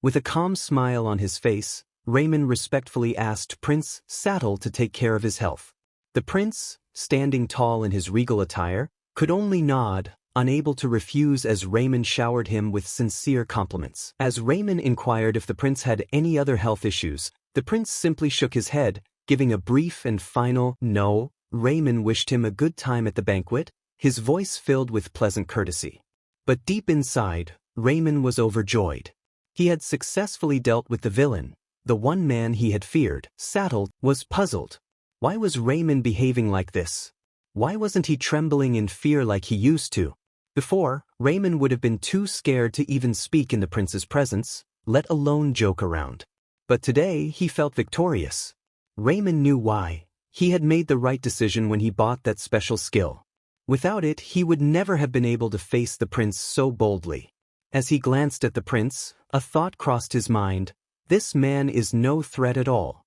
With a calm smile on his face, Raymond respectfully asked Prince Saddle to take care of his health. The prince, standing tall in his regal attire, could only nod, unable to refuse as Raymond showered him with sincere compliments. As Raymond inquired if the prince had any other health issues, the prince simply shook his head, giving a brief and final no. Raymond wished him a good time at the banquet, his voice filled with pleasant courtesy. But deep inside, Raymond was overjoyed. He had successfully dealt with the villain. The one man he had feared, Saddle, was puzzled. Why was Raymond behaving like this? Why wasn't he trembling in fear like he used to? Before, Raymond would have been too scared to even speak in the prince's presence, let alone joke around. But today he felt victorious. Raymond knew why. He had made the right decision when he bought that special skill. Without it, he would never have been able to face the prince so boldly. As he glanced at the prince, a thought crossed his mind. This man is no threat at all.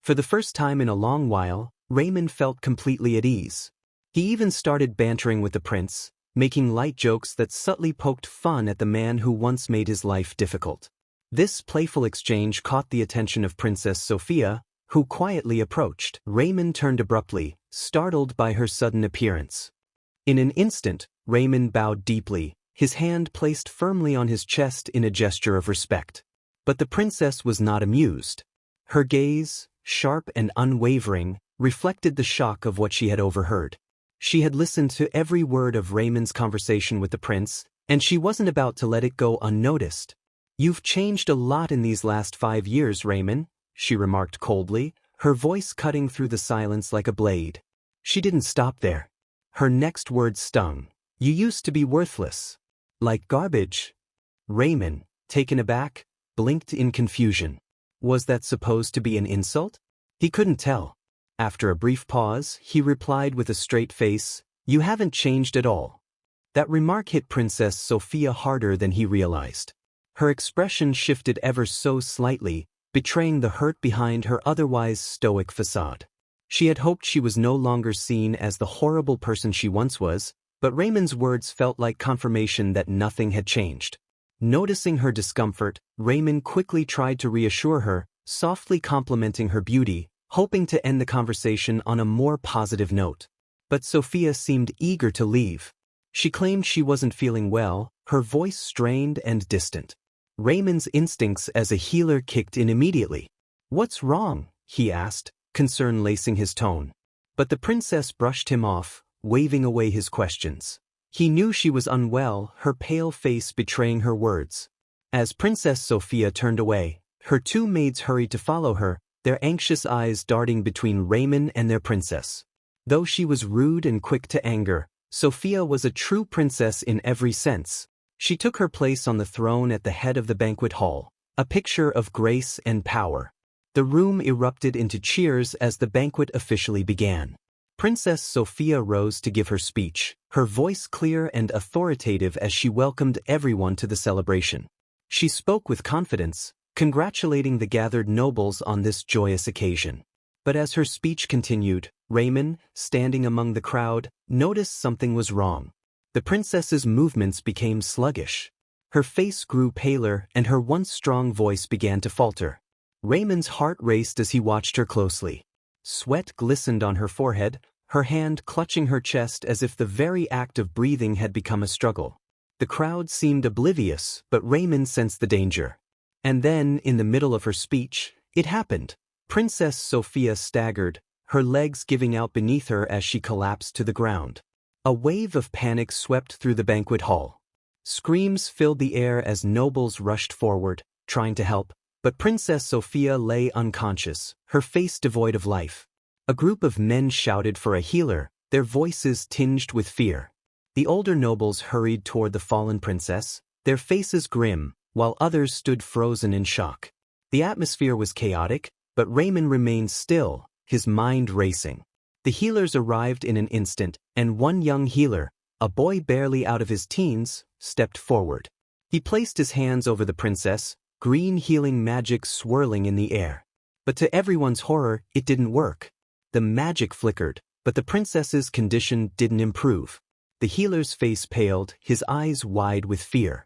For the first time in a long while, Raymond felt completely at ease. He even started bantering with the prince, making light jokes that subtly poked fun at the man who once made his life difficult. This playful exchange caught the attention of Princess Sophia, who quietly approached. Raymond turned abruptly, startled by her sudden appearance. In an instant, Raymond bowed deeply, his hand placed firmly on his chest in a gesture of respect. But the princess was not amused. Her gaze, sharp and unwavering, reflected the shock of what she had overheard. She had listened to every word of Raymond's conversation with the prince, and she wasn't about to let it go unnoticed. "You've changed a lot in these last 5 years, Raymond," she remarked coldly, her voice cutting through the silence like a blade. She didn't stop there. Her next word stung. "You used to be worthless. Like garbage." Raymond, taken aback, blinked in confusion. Was that supposed to be an insult? He couldn't tell. After a brief pause, he replied with a straight face, "You haven't changed at all." That remark hit Princess Sophia harder than he realized. Her expression shifted ever so slightly, betraying the hurt behind her otherwise stoic facade. She had hoped she was no longer seen as the horrible person she once was, but Raymond's words felt like confirmation that nothing had changed. Noticing her discomfort, Raymond quickly tried to reassure her, softly complimenting her beauty, hoping to end the conversation on a more positive note. But Sophia seemed eager to leave. She claimed she wasn't feeling well, her voice strained and distant. Raymond's instincts as a healer kicked in immediately. "What's wrong?" he asked, concern lacing his tone. But the princess brushed him off, waving away his questions. He knew she was unwell, her pale face betraying her words. As Princess Sophia turned away, her 2 maids hurried to follow her, their anxious eyes darting between Raymond and their princess. Though she was rude and quick to anger, Sophia was a true princess in every sense. She took her place on the throne at the head of the banquet hall, a picture of grace and power. The room erupted into cheers as the banquet officially began. Princess Sophia rose to give her speech, her voice clear and authoritative as she welcomed everyone to the celebration. She spoke with confidence, congratulating the gathered nobles on this joyous occasion. But as her speech continued, Raymond, standing among the crowd, noticed something was wrong. The princess's movements became sluggish. Her face grew paler and her once strong voice began to falter. Raymond's heart raced as he watched her closely. Sweat glistened on her forehead, her hand clutching her chest as if the very act of breathing had become a struggle. The crowd seemed oblivious, but Raymond sensed the danger. And then, in the middle of her speech, it happened. Princess Sophia staggered, her legs giving out beneath her as she collapsed to the ground. A wave of panic swept through the banquet hall. Screams filled the air as nobles rushed forward, trying to help, but Princess Sophia lay unconscious, her face devoid of life. A group of men shouted for a healer, their voices tinged with fear. The older nobles hurried toward the fallen princess, their faces grim, while others stood frozen in shock. The atmosphere was chaotic, but Raymond remained still, his mind racing. The healers arrived in an instant, and one young healer, a boy barely out of his teens, stepped forward. He placed his hands over the princess, green healing magic swirling in the air. But to everyone's horror, it didn't work. The magic flickered, but the princess's condition didn't improve. The healer's face paled, his eyes wide with fear.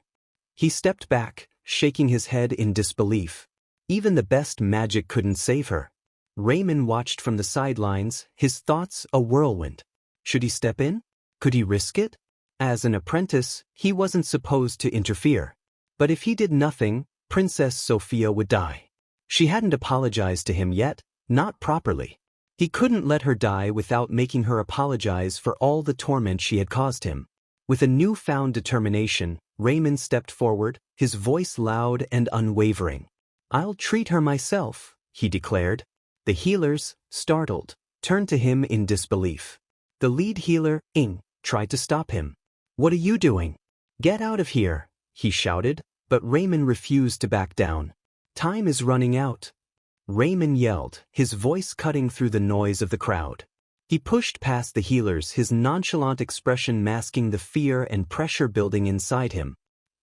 He stepped back, shaking his head in disbelief. Even the best magic couldn't save her. Raymond watched from the sidelines, his thoughts a whirlwind. Should he step in? Could he risk it? As an apprentice, he wasn't supposed to interfere. But if he did nothing, Princess Sophia would die. She hadn't apologized to him yet, not properly. He couldn't let her die without making her apologize for all the torment she had caused him. With a newfound determination, Raymond stepped forward, his voice loud and unwavering. "I'll treat her myself," he declared. The healers, startled, turned to him in disbelief. The lead healer, Ing, tried to stop him. "What are you doing? Get out of here," he shouted, but Raymond refused to back down. "Time is running out," Raymond yelled, his voice cutting through the noise of the crowd. He pushed past the healers, his nonchalant expression masking the fear and pressure building inside him.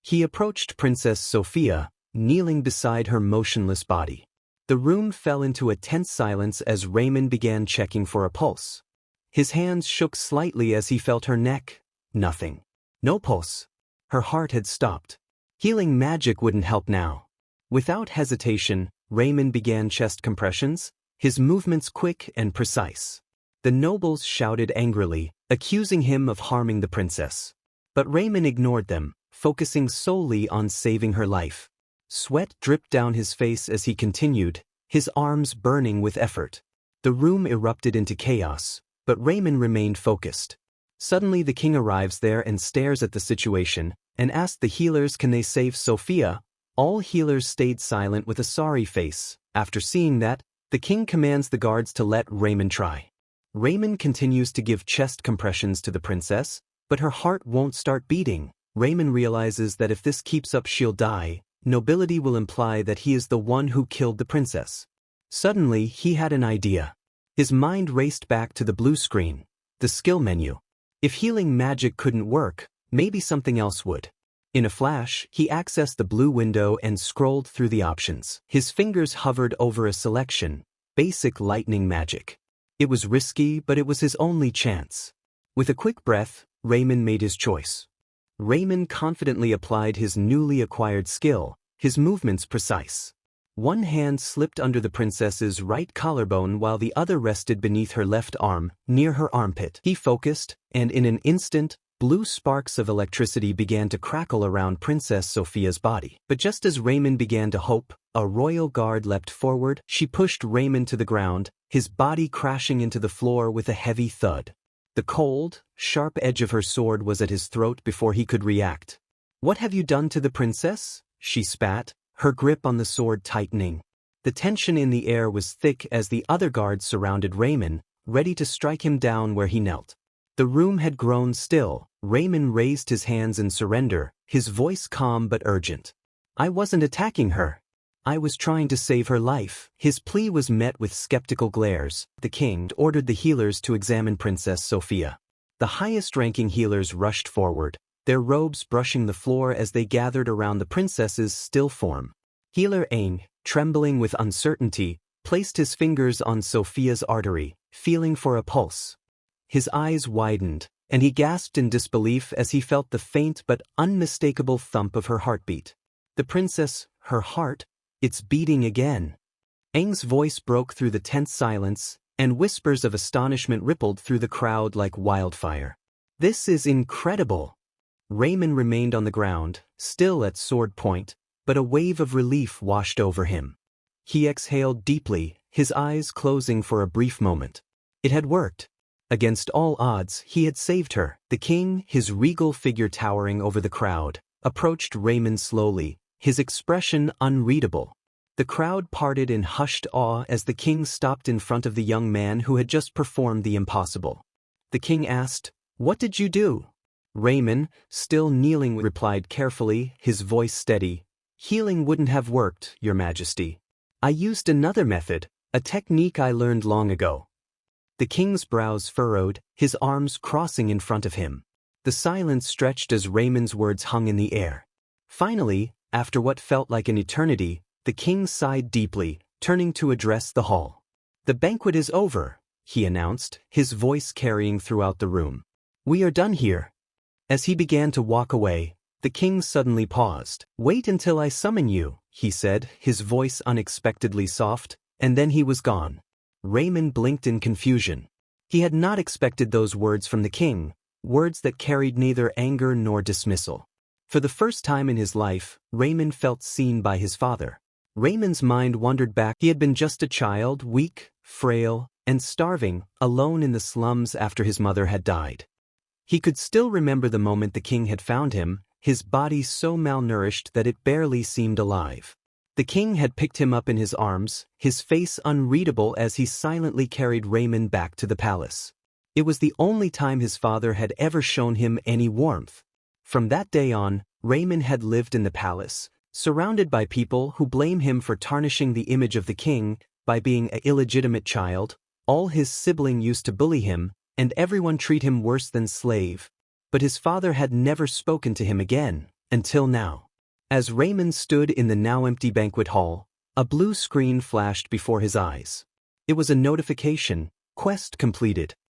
He approached Princess Sophia, kneeling beside her motionless body. The room fell into a tense silence as Raymond began checking for a pulse. His hands shook slightly as he felt her neck. Nothing. No pulse. Her heart had stopped. Healing magic wouldn't help now. Without hesitation, Raymond began chest compressions, his movements quick and precise. The nobles shouted angrily, accusing him of harming the princess. But Raymond ignored them, focusing solely on saving her life. Sweat dripped down his face as he continued, his arms burning with effort. The room erupted into chaos, but Raymond remained focused. Suddenly the king arrives there and stares at the situation, and asks the healers can they save Sophia. All healers stayed silent with a sorry face. After seeing that, the king commands the guards to let Raymond try. Raymond continues to give chest compressions to the princess, but her heart won't start beating. Raymond realizes that if this keeps up she'll die. Nobility will imply that he is the one who killed the princess. Suddenly, he had an idea. His mind raced back to the blue screen, the skill menu. If healing magic couldn't work, maybe something else would. In a flash, he accessed the blue window and scrolled through the options. His fingers hovered over a selection, basic lightning magic. It was risky, but it was his only chance. With a quick breath, Raymond made his choice. Raymond confidently applied his newly acquired skill, his movements precise. One hand slipped under the princess's right collarbone while the other rested beneath her left arm, near her armpit. He focused, and in an instant, blue sparks of electricity began to crackle around Princess Sophia's body. But just as Raymond began to hope, a royal guard leapt forward. She pushed Raymond to the ground, his body crashing into the floor with a heavy thud. The cold, sharp edge of her sword was at his throat before he could react. "What have you done to the princess?" she spat, her grip on the sword tightening. The tension in the air was thick as the other guards surrounded Raymond, ready to strike him down where he knelt. The room had grown still. Raymond raised his hands in surrender, his voice calm but urgent. "I wasn't attacking her. I was trying to save her life." His plea was met with skeptical glares. The king ordered the healers to examine Princess Sophia. The highest-ranking healers rushed forward, their robes brushing the floor as they gathered around the princess's still form. Healer Aang, trembling with uncertainty, placed his fingers on Sophia's artery, feeling for a pulse. His eyes widened, and he gasped in disbelief as he felt the faint but unmistakable thump of her heartbeat. The princess, her heart, it's beating again. Aang's voice broke through the tense silence, and whispers of astonishment rippled through the crowd like wildfire. "This is incredible." Raymond remained on the ground, still at sword point, but a wave of relief washed over him. He exhaled deeply, his eyes closing for a brief moment. It had worked. Against all odds, he had saved her. The king, his regal figure towering over the crowd, approached Raymond slowly, his expression unreadable. The crowd parted in hushed awe as the king stopped in front of the young man who had just performed the impossible. The king asked, "What did you do?" Raymond, still kneeling, replied carefully, his voice steady, "Healing wouldn't have worked, Your Majesty. I used another method, a technique I learned long ago." The king's brows furrowed, his arms crossing in front of him. The silence stretched as Raymond's words hung in the air. Finally, after what felt like an eternity, the king sighed deeply, turning to address the hall. "The banquet is over," he announced, his voice carrying throughout the room. "We are done here." As he began to walk away, The king suddenly paused. "Wait until I summon you," he said, his voice unexpectedly soft, and then he was gone. Raymond blinked in confusion. He had not expected those words from the king, words that carried neither anger nor dismissal. For the first time in his life, Raymond felt seen by his father. Raymond's mind wandered back. He had been just a child, weak, frail, and starving, alone in the slums after his mother had died. He could still remember the moment the king had found him, his body so malnourished that it barely seemed alive. The king had picked him up in his arms, his face unreadable as he silently carried Raymond back to the palace. It was the only time his father had ever shown him any warmth. From that day on, Raymond had lived in the palace, surrounded by people who blame him for tarnishing the image of the king by being an illegitimate child. All his siblings used to bully him, and everyone treat him worse than slave. But his father had never spoken to him again, until now. As Raymond stood in the now empty banquet hall, a blue screen flashed before his eyes. It was a notification: quest completed.